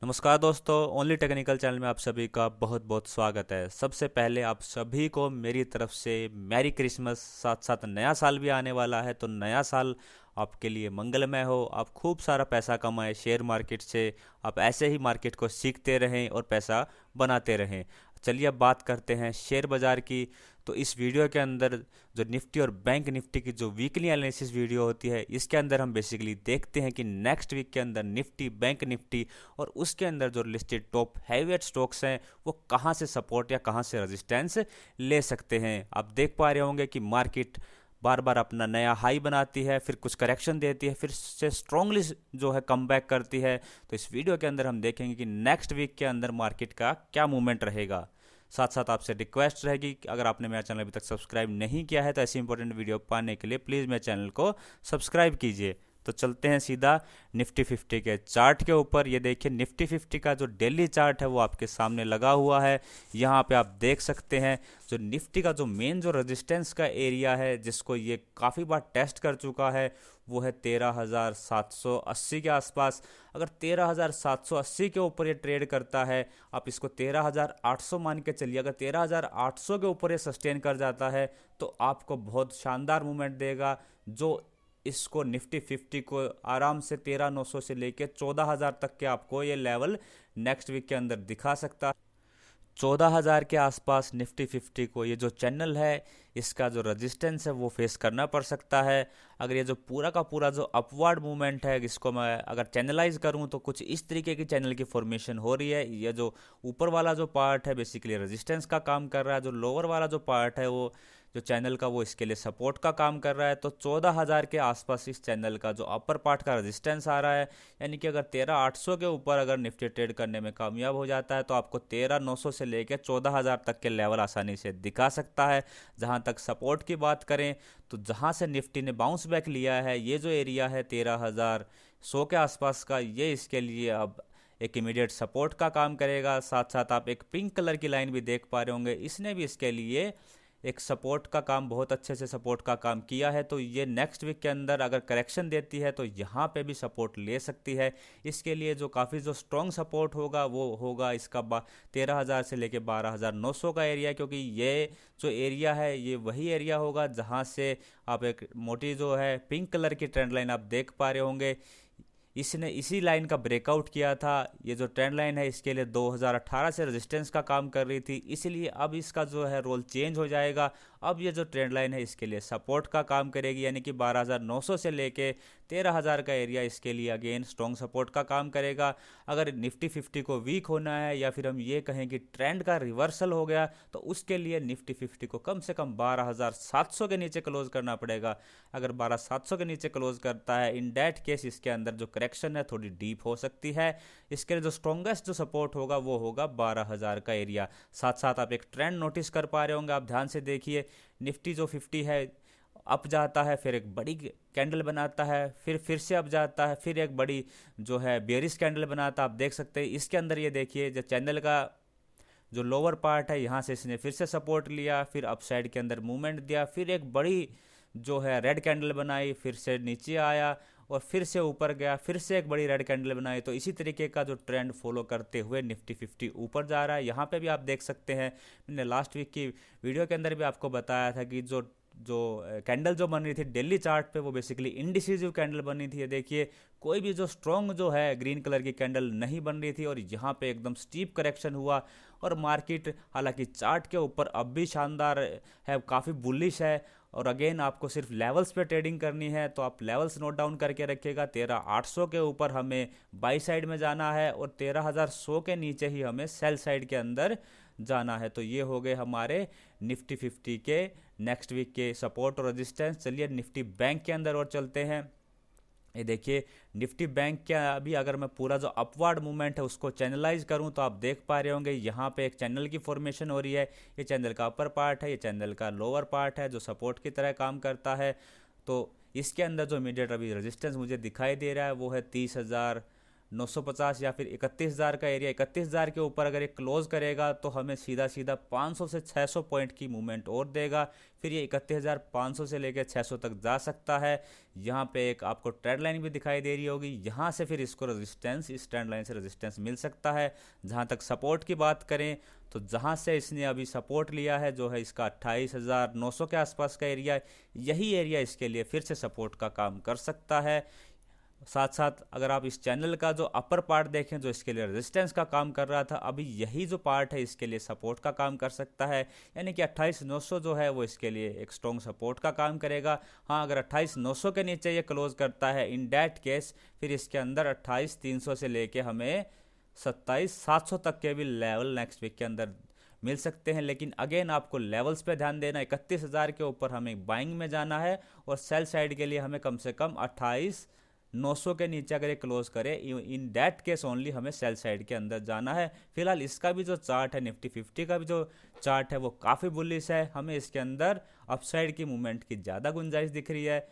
नमस्कार दोस्तों, only technical channel में आप सभी का बहुत बहुत स्वागत है। सबसे पहले आप सभी को मेरी तरफ से मैरी क्रिसमस। साथ साथ नया साल भी आने वाला है, तो नया साल आपके लिए मंगलमय हो। आप खूब सारा पैसा कमाएं शेयर मार्केट से। आप ऐसे ही मार्केट को सीखते रहें और पैसा बनाते रहें। चलिए अब बात करते हैं शेयर बाज़ार की। तो इस वीडियो के अंदर जो निफ्टी और बैंक निफ्टी की जो वीकली एनालिसिस वीडियो होती है, इसके अंदर हम बेसिकली देखते हैं कि नेक्स्ट वीक के अंदर निफ्टी, बैंक निफ्टी और उसके अंदर जो लिस्टेड टॉप हैवीवेट स्टॉक्स हैं वो कहाँ से सपोर्ट या कहाँ से रेजिस्टेंस ले सकते हैं। आप देख पा रहे होंगे कि मार्केट बार बार अपना नया हाई बनाती है, फिर कुछ करेक्शन देती है, फिर से स्ट्रांगली जो है कम बैक करती है। तो इस वीडियो के अंदर हम देखेंगे कि नेक्स्ट वीक के अंदर मार्केट का क्या मूवमेंट रहेगा। साथ साथ आपसे रिक्वेस्ट रहेगी कि अगर आपने मेरा चैनल अभी तक सब्सक्राइब नहीं किया है तो ऐसी इंपॉर्टेंट वीडियो पाने के लिए प्लीज़ मेरे चैनल को सब्सक्राइब कीजिए। तो चलते हैं सीधा निफ्टी 50 के चार्ट के ऊपर। ये देखिए निफ्टी 50 का जो डेली चार्ट है वो आपके सामने लगा हुआ है। यहाँ पे आप देख सकते हैं जो निफ्टी का जो मेन जो रेजिस्टेंस का एरिया है, जिसको ये काफ़ी बार टेस्ट कर चुका है, वो है 13,780 के आसपास। अगर 13,780 के ऊपर ये ट्रेड करता है, आप इसको 13,800 मान के चलिए। अगर 13,800 के ऊपर ये सस्टेन कर जाता है तो आपको बहुत शानदार मूवमेंट देगा, जो इसको निफ्टी 50 को आराम से 13,900 से लेके 14,000 तक के आपको ये लेवल नेक्स्ट वीक के अंदर दिखा सकता है। 14,000 के आसपास निफ्टी 50 को ये जो चैनल है, इसका जो रेजिस्टेंस है वो फेस करना पड़ सकता है। अगर ये जो पूरा का पूरा जो अपवर्ड मूवमेंट है, इसको मैं अगर चैनलाइज करूं तो कुछ इस तरीके की चैनल की फॉर्मेशन हो रही है। ये जो ऊपर वाला जो पार्ट है बेसिकली रेजिस्टेंस का काम कर रहा है, जो लोअर वाला जो पार्ट है वो जो चैनल का वो इसके लिए सपोर्ट का काम कर रहा है। तो 14,000 के आसपास इस चैनल का जो अपर पार्ट का रेजिस्टेंस आ रहा है, यानी कि अगर 13,800 के ऊपर अगर निफ्टी ट्रेड करने में कामयाब हो जाता है तो आपको 13,900 से लेकर 14,000 तक के लेवल आसानी से दिखा सकता है। जहां तक सपोर्ट की बात करें तो जहां से निफ्टी ने बाउंस बैक लिया है, ये जो एरिया है 13,100 के आसपास का, ये इसके लिए अब एक इमीडिएट सपोर्ट का काम करेगा। साथ साथ आप एक पिंक कलर की लाइन भी देख पा रहे होंगे, इसने भी इसके लिए एक सपोर्ट का काम, बहुत अच्छे से सपोर्ट का काम किया है। तो ये नेक्स्ट वीक के अंदर अगर करेक्शन देती है तो यहाँ पे भी सपोर्ट ले सकती है। इसके लिए जो काफ़ी जो स्ट्रॉन्ग सपोर्ट होगा वो होगा इसका 13,000 से लेके 12,900 का एरिया, क्योंकि ये जो एरिया है ये वही एरिया होगा जहाँ से आप एक मोटी जो है पिंक कलर की ट्रेंड लाइन आप देख पा रहे होंगे, इसने इसी लाइन का ब्रेकआउट किया था। ये जो ट्रेंड लाइन है इसके लिए 2018 से रेजिस्टेंस का काम कर रही थी, इसलिए अब इसका जो है रोल चेंज हो जाएगा। अब ये जो ट्रेंड लाइन है इसके लिए सपोर्ट का काम करेगी, यानी कि 12,900 से लेके 13,000 का एरिया इसके लिए अगेन स्ट्रॉन्ग सपोर्ट का काम करेगा। अगर निफ्टी 50 को वीक होना है या फिर हम ये कहें कि ट्रेंड का रिवर्सल हो गया, तो उसके लिए निफ्टी 50 को कम से कम 12,700 के नीचे क्लोज करना पड़ेगा। अगर 12,700 के नीचे क्लोज करता है, इन डैट केस इसके अंदर जो करेक्शन है थोड़ी डीप हो सकती है। इसके लिए जो स्ट्रॉन्गेस्ट जो सपोर्ट होगा वो होगा 12,000 का एरिया। साथ साथ आप एक ट्रेंड नोटिस कर पा रहे होंगे, आप ध्यान से देखिए। निफ्टी जो 50 है अप जाता है, फिर एक बड़ी कैंडल बनाता है, फिर से अप जाता है, फिर एक बड़ी जो है बेयरिश कैंडल बनाता है। आप देख सकते हैं इसके अंदर, ये देखिए जो चैनल का जो लोअर पार्ट है यहाँ से इसने फिर से सपोर्ट लिया, फिर अपसाइड के अंदर मूवमेंट दिया, फिर एक बड़ी जो है रेड कैंडल बनाई, फिर से नीचे आया और फिर से ऊपर गया, फिर से एक बड़ी रेड कैंडल बनाई। तो इसी तरीके का जो ट्रेंड फॉलो करते हुए निफ्टी 50 ऊपर जा रहा है। यहाँ पे भी आप देख सकते हैं, मैंने लास्ट वीक की वीडियो के अंदर भी आपको बताया था कि जो जो कैंडल जो बन रही थी डेली चार्ट पे वो बेसिकली इंडिसिजिव कैंडल बनी थी। ये देखिए कोई भी जो स्ट्रॉन्ग जो है ग्रीन कलर की कैंडल नहीं बन रही थी और यहाँ पे एकदम स्टीप करेक्शन हुआ। और मार्केट हालांकि चार्ट के ऊपर अब भी शानदार है, काफ़ी बुलिश है। और अगेन आपको सिर्फ लेवल्स पे ट्रेडिंग करनी है, तो आप लेवल्स नोट डाउन करके रखिएगा। 13,800 के ऊपर हमें बाई साइड में जाना है और 13,100 के नीचे ही हमें सेल साइड के अंदर जाना है। तो ये हो गए हमारे निफ्टी 50 के नेक्स्ट वीक के सपोर्ट और रेजिस्टेंस। चलिए निफ्टी बैंक के अंदर और चलते हैं। ये देखिए निफ्टी बैंक के अभी अगर मैं पूरा जो अपवर्ड मूवमेंट है उसको चैनलाइज करूं तो आप देख पा रहे होंगे यहाँ पे एक चैनल की फॉर्मेशन हो रही है। ये चैनल का अपर पार्ट है, ये चैनल का लोअर पार्ट है जो सपोर्ट की तरह काम करता है। तो इसके अंदर जो इमीडिएट अभी रेजिस्टेंस मुझे दिखाई दे रहा है वो है 950 या फिर 31,000 का एरिया, 31,000 के ऊपर अगर ये क्लोज करेगा तो हमें सीधा सीधा 500 से 600 पॉइंट की मूवमेंट और देगा। फिर ये 31,500 से लेकर 600 तक जा सकता है। यहाँ पे एक आपको ट्रेंड लाइन भी दिखाई दे रही होगी, यहाँ से फिर इसको रेजिस्टेंस, इस ट्रेंड लाइन से रेजिस्टेंस मिल सकता है। जहाँ तक सपोर्ट की बात करें तो जहाँ से इसने अभी सपोर्ट लिया है जो है इसका 28,900 के आसपास का एरिया, यही एरिया इसके लिए फिर से सपोर्ट का काम कर सकता है। साथ साथ अगर आप इस चैनल का जो अपर पार्ट देखें जो इसके लिए रेजिस्टेंस का काम कर रहा था, अभी यही जो पार्ट है इसके लिए सपोर्ट का काम कर सकता है। यानी कि 28,900 जो है वो इसके लिए एक स्ट्रॉन्ग सपोर्ट का काम करेगा। हाँ, अगर 28,900 के नीचे ये क्लोज करता है इन डैट केस, फिर इसके अंदर 28,300 से लेके हमें 27,700 तक के भी लेवल नेक्स्ट वीक के अंदर मिल सकते हैं। लेकिन अगेन आपको लेवल्स पे ध्यान देना, 31,000 के ऊपर हमें बाइंग में जाना है और सेल साइड के लिए हमें कम से कम 28,900 के नीचे अगर ये क्लोज करे, इन दैट केस ओनली हमें सेल साइड के अंदर जाना है। फिलहाल इसका भी जो चार्ट है, निफ्टी 50 का भी जो चार्ट है वो काफ़ी बुलिश है, हमें इसके अंदर अपसाइड की मूवमेंट की ज़्यादा गुंजाइश दिख रही है।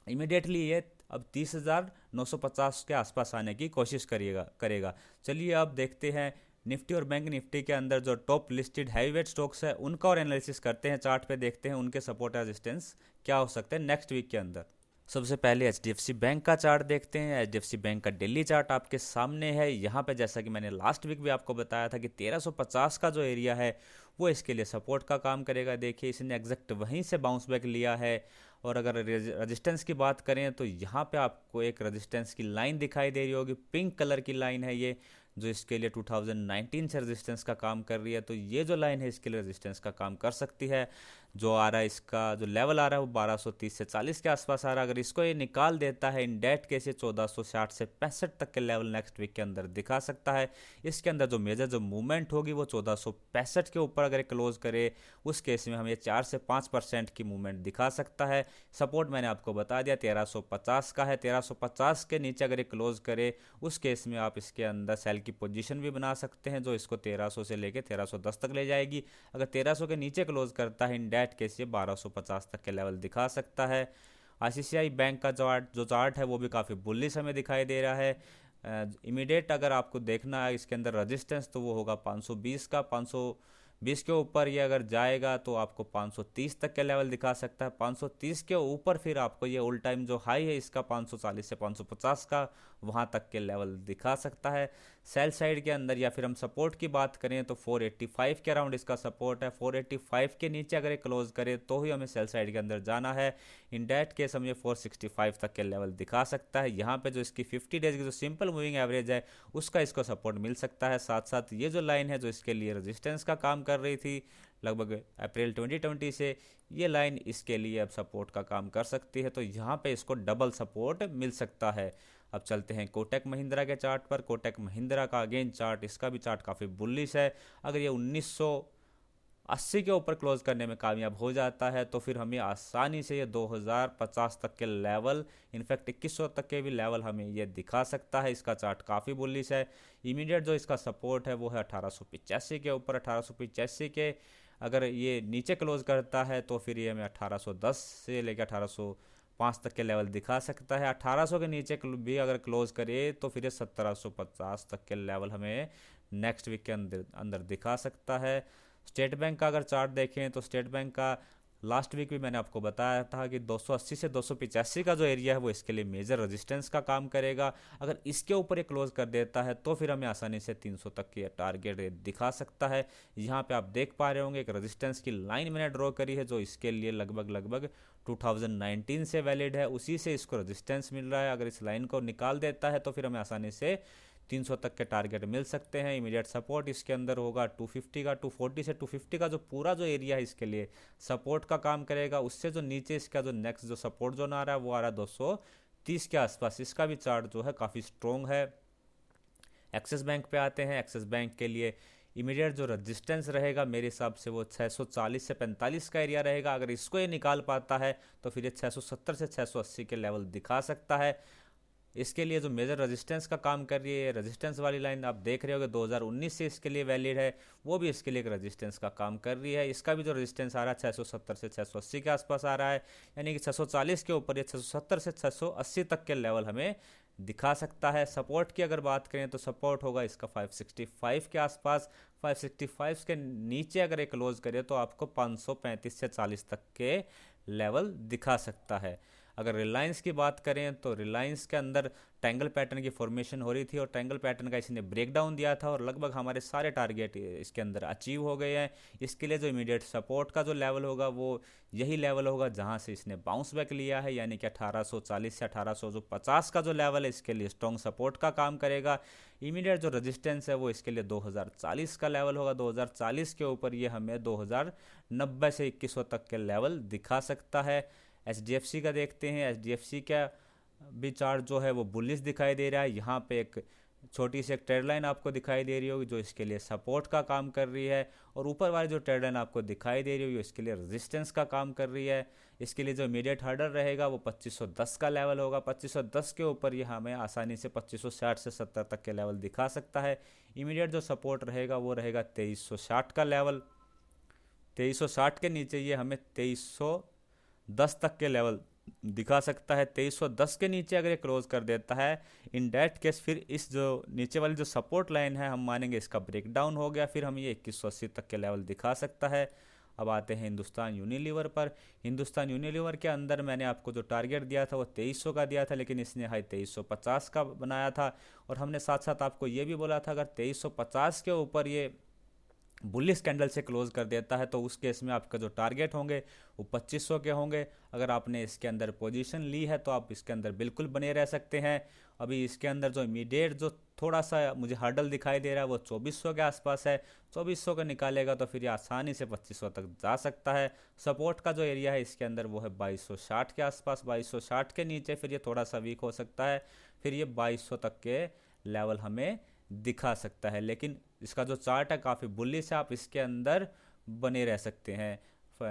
इमीडिएटली ये अब 30,950 के आसपास आने की कोशिश करेगा। चलिए अब देखते हैं निफ्टी और बैंक निफ्टी के अंदर जो टॉप लिस्टेड हैवीवेट स्टॉक्स है उनका और एनालिसिस करते हैं। चार्ट पे देखते हैं उनके सपोर्ट रेजिस्टेंस क्या हो सकते हैं नेक्स्ट वीक के अंदर। सबसे पहले HDFC बैंक का चार्ट देखते हैं। HDFC बैंक का डेली चार्ट आपके सामने है। यहाँ पे जैसा कि मैंने लास्ट वीक भी आपको बताया था कि 1350 का जो एरिया है वो इसके लिए सपोर्ट का काम करेगा। देखिए इसने एग्जैक्ट वहीं से बाउंस बैक लिया है। और अगर रेजिस्टेंस की बात करें तो यहाँ पे आपको एक रेजिस्टेंस की लाइन दिखाई दे रही होगी, पिंक कलर की लाइन है ये, जो इसके लिए 2019 से रेजिस्टेंस का काम कर रही है। तो ये जो लाइन है इसके लिए रेजिस्टेंस का काम कर सकती है। जो आ रहा है इसका जो लेवल आ रहा है वो 1230 से 40 के आसपास आ रहा है। अगर इसको ये निकाल देता है इन डेट केस, 1460 से 65 तक के लेवल नेक्स्ट वीक के अंदर दिखा सकता है। इसके अंदर जो मेजर जो मूवमेंट होगी वो 1465 के ऊपर अगर क्लोज करे, उस केस में हमें 4 से 5% की मूवमेंट दिखा सकता है। सपोर्ट मैंने आपको बता दिया 1350 का है। 1350 के नीचे अगर ये क्लोज करे, उस केस में आप इसके अंदर सेल की पोजीशन भी बना सकते हैं, जो इसको 1300 से लेके 1310 तक ले जाएगी। अगर 1300 के नीचे क्लोज करता है इन डेट केस, ये 1250 तक के लेवल दिखा सकता है। ICICI बैंक का जो चार्ट है वो भी काफ़ी बुलिश हमें दिखाई दे रहा है। इमीडिएट अगर आपको देखना है इसके अंदर रेजिस्टेंस तो वो होगा 520 का। 520 के ऊपर ये अगर जाएगा तो आपको 530 तक के लेवल दिखा सकता है। 530 के ऊपर फिर आपको ये ऑल टाइम जो हाई है इसका 540 से 550 का, वहाँ तक के लेवल दिखा सकता है। सेल साइड के अंदर या फिर हम सपोर्ट की बात करें तो 485 के अराउंड इसका सपोर्ट है। 485 के नीचे अगर क्लोज करे तो ही हमें सेल साइड के अंदर जाना है। इन डेट केस हमें 465 तक के लेवल दिखा सकता है। यहाँ पे जो इसकी 50 डेज की जो सिंपल मूविंग एवरेज है उसका इसको सपोर्ट मिल सकता है। साथ साथ ये जो लाइन है जो इसके लिए रेजिस्टेंस का काम कर रही थी लगभग अप्रैल 2020 से, ये लाइन इसके लिए अब सपोर्ट का काम कर सकती है। तो यहाँ पे इसको डबल सपोर्ट मिल सकता है। अब चलते हैं कोटक महिंद्रा के चार्ट पर। कोटक महिंद्रा का अगेन चार्ट, इसका भी चार्ट काफ़ी बुलिश है। अगर ये 1980 के ऊपर क्लोज करने में कामयाब हो जाता है तो फिर हमें आसानी से ये 2050 तक के लेवल, इनफैक्ट 2100 तक के भी लेवल हमें ये दिखा सकता है। इसका चार्ट काफ़ी बुलिश है। इमीडिएट जो इसका सपोर्ट है वो है 1885 के ऊपर। 1885 के अगर ये नीचे क्लोज करता है तो फिर ये हमें 1810 से लेकर 1805 तक के लेवल दिखा सकता है। 1800 के नीचे भी अगर क्लोज करे तो फिर ये 1750 तक के लेवल हमें नेक्स्ट वीक के अंदर दिखा सकता है। स्टेट बैंक का अगर चार्ट देखें तो स्टेट बैंक का लास्ट वीक भी मैंने आपको बताया था कि 280 से 285 का जो एरिया है वो इसके लिए मेजर रेजिस्टेंस का काम करेगा। अगर इसके ऊपर ये क्लोज कर देता है तो फिर हमें आसानी से 300 तक की टारगेट दिखा सकता है। यहाँ पे आप देख पा रहे होंगे एक रेजिस्टेंस की लाइन मैंने ड्रॉ करी है जो इसके लिए लगभग 2019 से वैलिड है, उसी से इसको रेजिस्टेंस मिल रहा है। अगर इस लाइन को निकाल देता है तो फिर हमें आसानी से 300 तक के टारगेट मिल सकते हैं। इमीडिएट सपोर्ट इसके अंदर होगा 250 का। 240 से 250 का जो पूरा जो एरिया है इसके लिए सपोर्ट का काम करेगा। उससे जो नीचे इसका जो नेक्स्ट जो सपोर्ट जोन आ रहा है वो आ रहा है 230 के आसपास। इसका भी चार्ट जो है काफ़ी स्ट्रॉन्ग है। एक्सिस बैंक पे आते हैं। एक्सिस बैंक के लिए इमीडिएट जो रेजिस्टेंस रहेगा मेरे हिसाब से वो 640 से 45 का एरिया रहेगा। अगर इसको ये निकाल पाता है तो फिर ये 670 से 680 के लेवल दिखा सकता है। इसके लिए जो मेजर रेजिस्टेंस का काम कर रही है, रेजिस्टेंस वाली लाइन आप देख रहे हो कि 2019 से इसके लिए वैलिड है, वो भी इसके लिए एक रेजिस्टेंस का काम कर रही है। इसका भी जो रेजिस्टेंस आ रहा है 670 से 680 के आसपास आ रहा है, यानी कि 640 के ऊपर ये 670 से 680 तक के लेवल हमें दिखा सकता है। सपोर्ट की अगर बात करें तो सपोर्ट होगा इसका 565 के आसपास। 565 के नीचे अगर एक क्लोज करे तो आपको 535 से 40 तक के लेवल दिखा सकता है। अगर रिलायंस की बात करें तो रिलायंस के अंदर ट्रायंगल पैटर्न की फॉर्मेशन हो रही थी और ट्रायंगल पैटर्न का इसने ब्रेक डाउन दिया था और लगभग हमारे सारे टारगेट इसके अंदर अचीव हो गए हैं। इसके लिए जो इमीडिएट सपोर्ट का जो लेवल होगा वो यही लेवल होगा जहां से इसने बाउंस बैक लिया है, यानी कि 1840 से 1850 का जो लेवल है इसके लिए स्ट्रॉन्ग सपोर्ट का काम करेगा। इमीडिएट जो रेजिस्टेंस है वो इसके लिए 2040 का लेवल होगा। 2040 के ऊपर ये हमें 2090 से 2100 तक के लेवल दिखा सकता है। HDFC का देखते हैं। HDFC का भी चार्ट जो है वो बुलिश दिखाई दे रहा है। यहाँ पे एक छोटी सी एक ट्रेड लाइन आपको दिखाई दे रही होगी जो इसके लिए सपोर्ट का काम कर रही है, और ऊपर वाली जो ट्रेड लाइन आपको दिखाई दे रही होगी इसके लिए रेजिस्टेंस का काम कर रही है। इसके लिए जो इमीडिएट हार्डर रहेगा वो 2510 का लेवल होगा। 2510 के ऊपर ये हमें आसानी से 2560 से 70 तक के लेवल दिखा सकता है। इमीडिएट जो सपोर्ट रहेगा वो रहेगा 2360 का लेवल। 2360 के नीचे ये हमें 2310 तक के लेवल दिखा सकता है। 2310 के नीचे अगर ये क्लोज कर देता है, इन डैट केस फिर इस जो नीचे वाली जो सपोर्ट लाइन है हम मानेंगे इसका ब्रेक डाउन हो गया, फिर हमें ये 2180 तक के लेवल दिखा सकता है। अब आते हैं हिंदुस्तान यूनिलीवर पर। हिंदुस्तान यूनिलीवर के अंदर मैंने आपको जो टारगेट दिया था वो 2300 का दिया था, लेकिन इसने हाई 2350 का बनाया था। और हमने साथ साथ आपको ये भी बोला था अगर 2350 के ऊपर ये बुलिश कैंडल से क्लोज कर देता है तो उस केस में आपका जो टारगेट होंगे वो 2500 के होंगे। अगर आपने इसके अंदर पोजीशन ली है तो आप इसके अंदर बिल्कुल बने रह सकते हैं। अभी इसके अंदर जो इमीडिएट जो थोड़ा सा मुझे हर्डल दिखाई दे रहा है वो 2400 के आसपास है। 2400 का निकालेगा तो फिर ये आसानी से 2500 तक जा सकता है। सपोर्ट का जो एरिया है इसके अंदर वो है 2260 के आसपास। 2260 के नीचे फिर ये थोड़ा सा वीक हो सकता है, फिर ये 2200 तक के लेवल हमें दिखा सकता है। लेकिन इसका जो चार्ट है काफ़ी बुलिश है, आप इसके अंदर बने रह सकते हैं।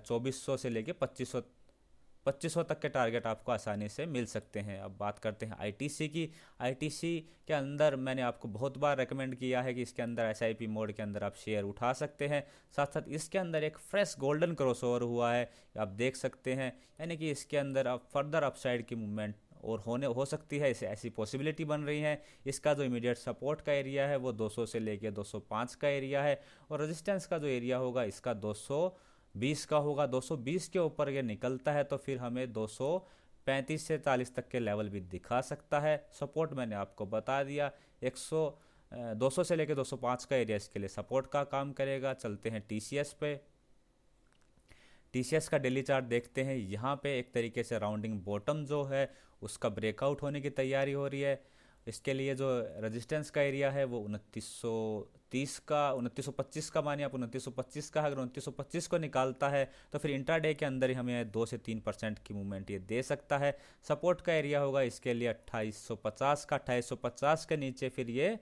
2400 से लेके 2500 तक के टारगेट आपको आसानी से मिल सकते हैं। अब बात करते हैं आईटीसी की। आईटीसी के अंदर मैंने आपको बहुत बार रेकमेंड किया है कि इसके अंदर एसआईपी मोड के अंदर आप शेयर उठा सकते हैं। साथ साथ इसके अंदर एक फ्रेश गोल्डन क्रॉसओवर हुआ है, आप देख सकते हैं, यानी कि इसके अंदर अब फर्दर अपसाइड की मूवमेंट और हो सकती है, इसे ऐसी पॉसिबिलिटी बन रही है। इसका जो इमीडिएट सपोर्ट का एरिया है वो 200 से लेके 205 का एरिया है, और रेजिस्टेंस का जो एरिया होगा इसका 220 का होगा। 220 के ऊपर ये निकलता है तो फिर हमें 235 से 40 तक के लेवल भी दिखा सकता है। सपोर्ट मैंने आपको बता दिया, 200 से लेके 205 का एरिया इसके लिए सपोर्ट का काम करेगा। चलते हैं टीसीएस पे। टीसीएस का डेली चार्ट देखते हैं। यहाँ पे एक तरीके से राउंडिंग बॉटम जो है उसका ब्रेकआउट होने की तैयारी हो रही है। इसके लिए जो रेजिस्टेंस का एरिया है वो 2930 का, 2925 का मानिए आप, 2925 का। अगर 2925 को निकालता है तो फिर इंट्राडे के अंदर ही हमें 2 से 3% की मूवमेंट ये दे सकता है। सपोर्ट का एरिया होगा इसके लिए 2850 का। 2850 के नीचे फिर ये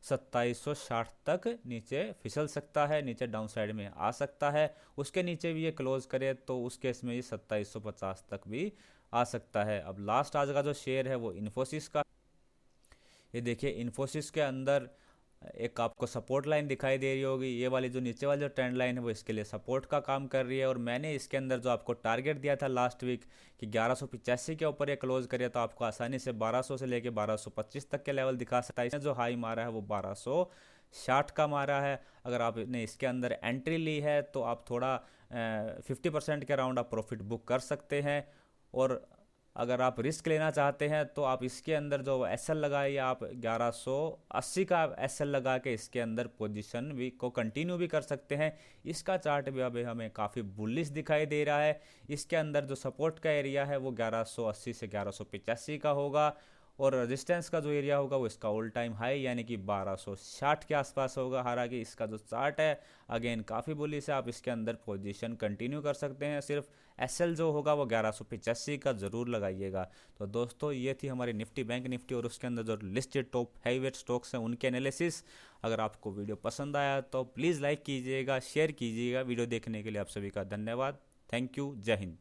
2760 तक नीचे फिसल सकता है, नीचे डाउन साइड में आ सकता है। उसके नीचे भी ये क्लोज करे तो उस केस में ये 2750 तक भी आ सकता है। अब लास्ट आज का जो शेयर है वो इन्फोसिस का। ये देखिए इन्फोसिस के अंदर एक आपको सपोर्ट लाइन दिखाई दे रही होगी, ये वाली जो नीचे वाली जो ट्रेंड लाइन है वो इसके लिए सपोर्ट का काम कर रही है। और मैंने इसके अंदर जो आपको टारगेट दिया था लास्ट वीक कि 1185 के ऊपर ये क्लोज करे तो आपको आसानी से 1200 से लेके 1225 तक के लेवल दिखा सकता है। इसने जो हाई मारा है वो 1260 का मारा है। अगर आपने इसके अंदर एंट्री ली है तो आप थोड़ा 50% के अराउंड आप प्रॉफिट बुक कर सकते हैं। और अगर आप रिस्क लेना चाहते हैं तो आप इसके अंदर जो एसएल लगाइए, आप 1180 का एसएल लगा के इसके अंदर पोजीशन भी को कंटिन्यू भी कर सकते हैं। इसका चार्ट भी अभी हमें काफ़ी बुलिश दिखाई दे रहा है। इसके अंदर जो सपोर्ट का एरिया है वो 1180 से 1185 का होगा, और रेजिस्टेंस का जो एरिया होगा वो इसका ऑल टाइम हाई यानी कि 1260 के आसपास होगा। हालांकि इसका जो चार्ट है अगेन काफ़ी बुलिश है, आप इसके अंदर पोजीशन कंटिन्यू कर सकते हैं। सिर्फ एसएल जो होगा वो 1185 का ज़रूर लगाइएगा। तो दोस्तों ये थी हमारी निफ्टी बैंक निफ्टी और उसके अंदर जो लिस्टेड टॉप हैवीवेट स्टॉक्स हैं उनके एनालिसिस। अगर आपको वीडियो पसंद आया तो प्लीज़ लाइक कीजिएगा, शेयर कीजिएगा। वीडियो देखने के लिए आप सभी का धन्यवाद। Thank you. जय हिंद।